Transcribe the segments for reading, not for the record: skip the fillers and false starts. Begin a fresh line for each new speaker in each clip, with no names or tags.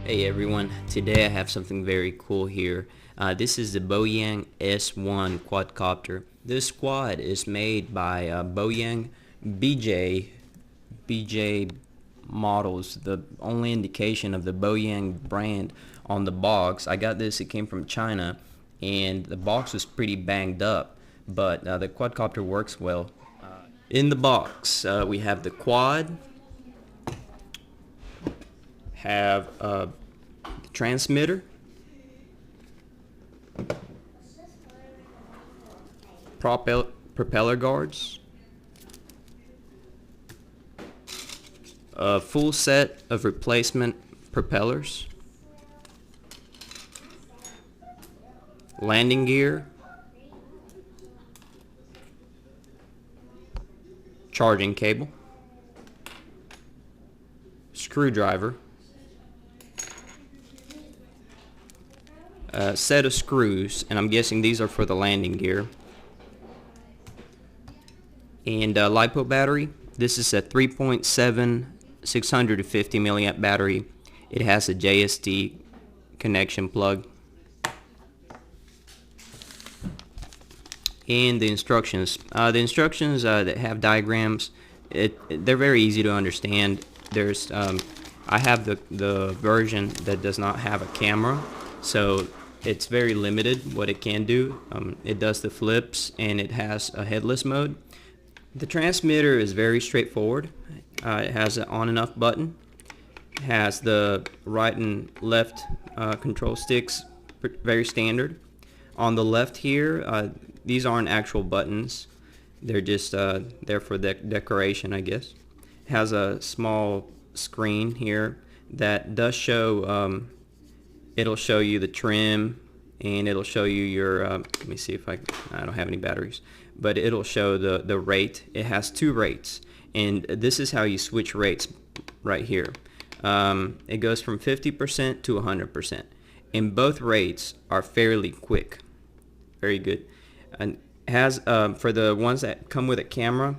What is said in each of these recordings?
Hey everyone, today I have something very cool here. This is the Bojiang S1 quadcopter. This quad is made by Bojiang BJ models, the only indication of the Bojiang brand on the box. I got this, it came from China, and the box was pretty banged up, but the quadcopter works well. In the box, we have the quad, have transmitter, propeller guards, a full set of replacement propellers, landing gear, charging cable, screwdriver, a set of screws, and I'm guessing these are for the landing gear, and a LiPo battery. This is a 3.7 650 milliamp battery. It has a JST connection plug, and the instructions. That have diagrams. They're very easy to understand. I have the version that does not have a camera, so it's very limited what it can do. It does the flips, and it has a headless mode. The transmitter is very straightforward. It has an on and off button. It has the right and left control sticks, very standard. On the left here, these aren't actual buttons. They're just there for decoration, I guess. It has a small screen here that does show, it'll show you the trim, and it'll show you your, let me see if I don't have any batteries, but it'll show the rate. It has two rates, and this is how you switch rates right here. It goes from 50% to 100%, and both rates are fairly quick. Very good. And it has, for the ones that come with a camera,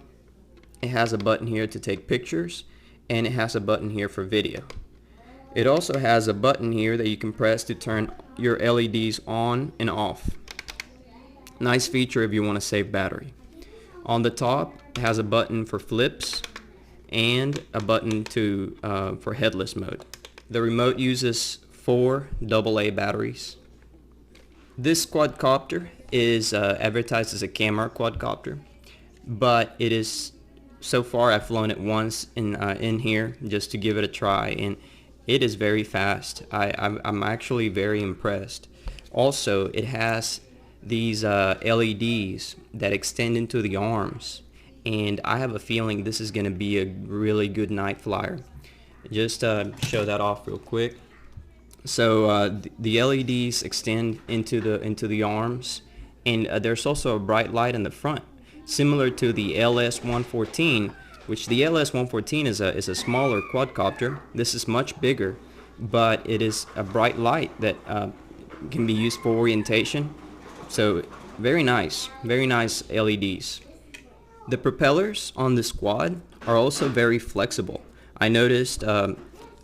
it has a button here to take pictures, and it has a button here for video. It also has a button here that you can press to turn your LEDs on and off. Nice feature if you want to save battery. On the top, it has a button for flips and a button for headless mode. The remote uses 4 AA batteries. This quadcopter is advertised as a camera quadcopter, but it is, so far I've flown it once in here just to give it a try, and it is very fast. I'm actually very impressed. Also, it has these LEDs that extend into the arms, and I have a feeling this is going to be a really good night flyer. Just show that off real quick. So the LEDs extend into the arms, and there's also a bright light in the front, similar to the LS-114, which the LS-114 is a smaller quadcopter. This is much bigger, but it is a bright light that can be used for orientation. So very nice LEDs. The propellers on this quad are also very flexible. I noticed,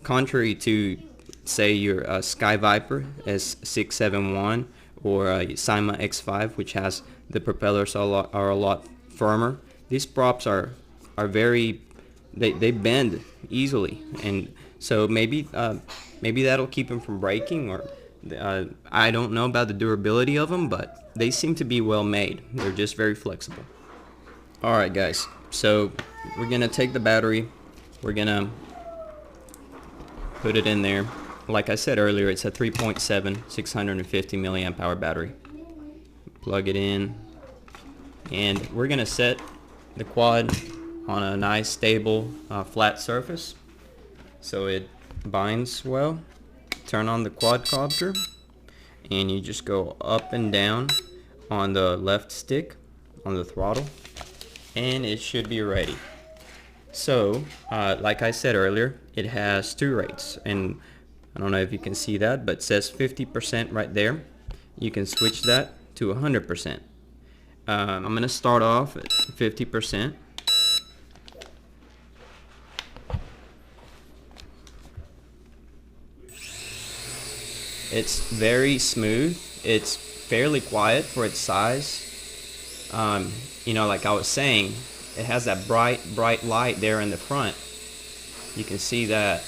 contrary to, say, your Sky Viper S671 or Cyma X5, which has the propellers are a lot firmer, these props are very, they bend easily, and so maybe that'll keep them from breaking, or I don't know about the durability of them, but they seem to be well made. They're just very flexible. Alright guys, so we're gonna take the battery, we're gonna put it in there. Like I said earlier, it's a 3.7 650 milliamp hour battery. Plug it in, and we're gonna set the quad on a nice stable flat surface so it binds well. Turn on the quadcopter, and you just go up and down on the left stick on the throttle, and it should be ready. So like I said earlier, it has 2 rates, and I don't know if you can see that, but it says 50% right there. You can switch that to 100%. I'm going to start off at 50%. It's very smooth. It's fairly quiet for its size. You know, like I was saying, it has that bright light there in the front. You can see that.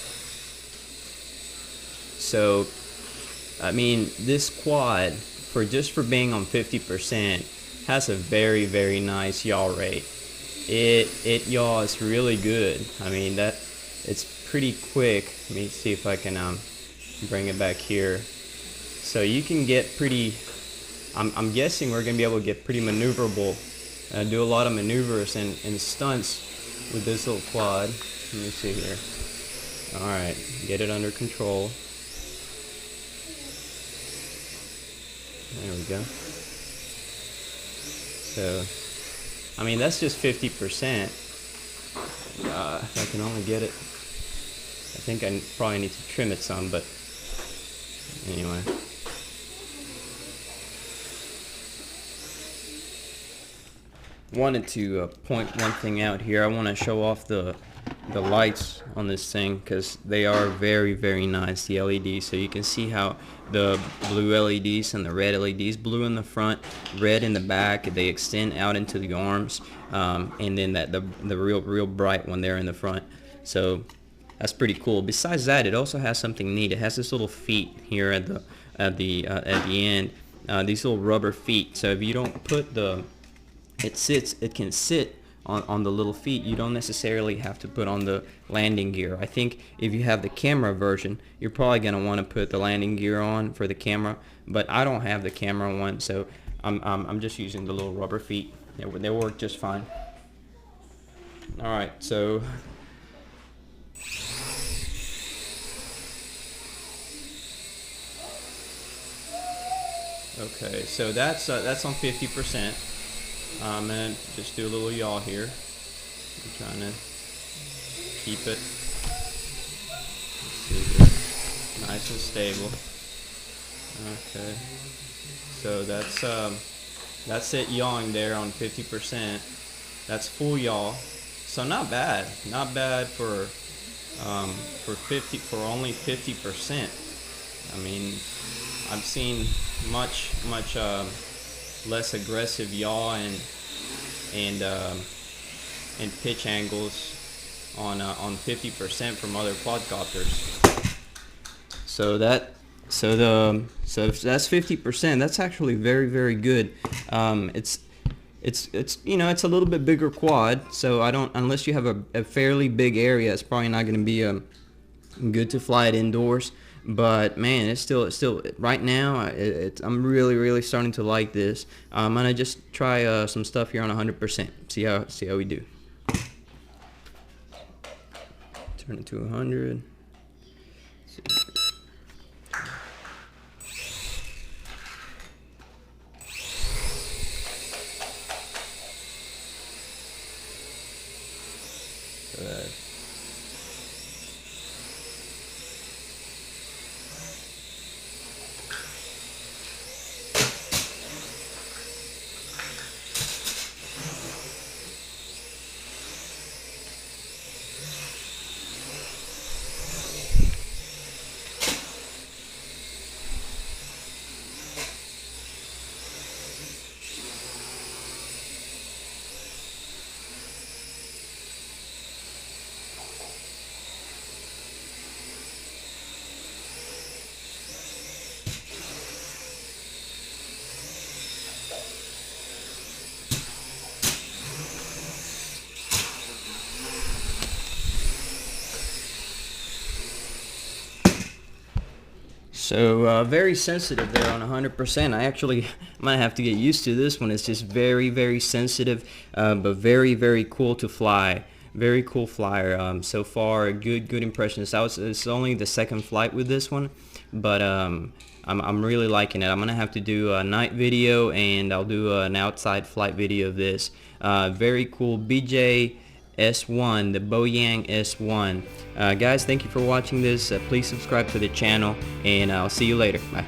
So, I mean, this quad, for being on 50%, has a very nice yaw rate. It yaws really good. I mean, it's pretty quick. Let me see if I can bring it back here. So you can get pretty. I'm guessing we're gonna be able to get pretty maneuverable. Do a lot of maneuvers and stunts with this little quad. Let me see here. All right, get it under control. There we go. So, I mean, that's just 50%. If I can only get it. I think I probably need to trim it some, but anyway. Wanted to point one thing out here. I want to show off the lights on this thing because they are very nice, the LEDs. So you can see how the blue LEDs and the red LEDs, blue in the front, red in the back, they extend out into the arms, and then the real bright one there in the front. So that's pretty cool. Besides that, it also has something neat. It has this little feet here at the end, these little rubber feet. So if you don't put it can sit on the little feet. You don't necessarily have to put on the landing gear. I think if you have the camera version, you're probably going to want to put the landing gear on for the camera, but I don't have the camera one, so I'm just using the little rubber feet. They work just fine. Alright, so okay, so that's on 50%. I'm gonna just do a little yaw here. I'm trying to keep it, let's see here, nice and stable. Okay, so that's it yawing there on 50%. That's full yaw, so not bad for only 50%. I mean, I've seen much less aggressive yaw and pitch angles on 50% from other quadcopters. So that's 50%. That's actually very good. It's you know, it's a little bit bigger quad, so unless you have a fairly big area, it's probably not going to be good to fly it indoors. But man, it's still right now. I'm really starting to like this. I'm gonna just try some stuff here on 100%. See how we do. Turn it to 100. So very sensitive there on 100%. I actually might have to get used to this one. It's just very sensitive, but very cool to fly. Very cool flyer. So far, good impressions. It's only the second flight with this one, but I'm really liking it. I'm gonna have to do a night video, and I'll do an outside flight video of this. Very cool BJ S1, the Bojiang S1. Guys, thank you for watching this. Please subscribe to the channel, and I'll see you later. Bye.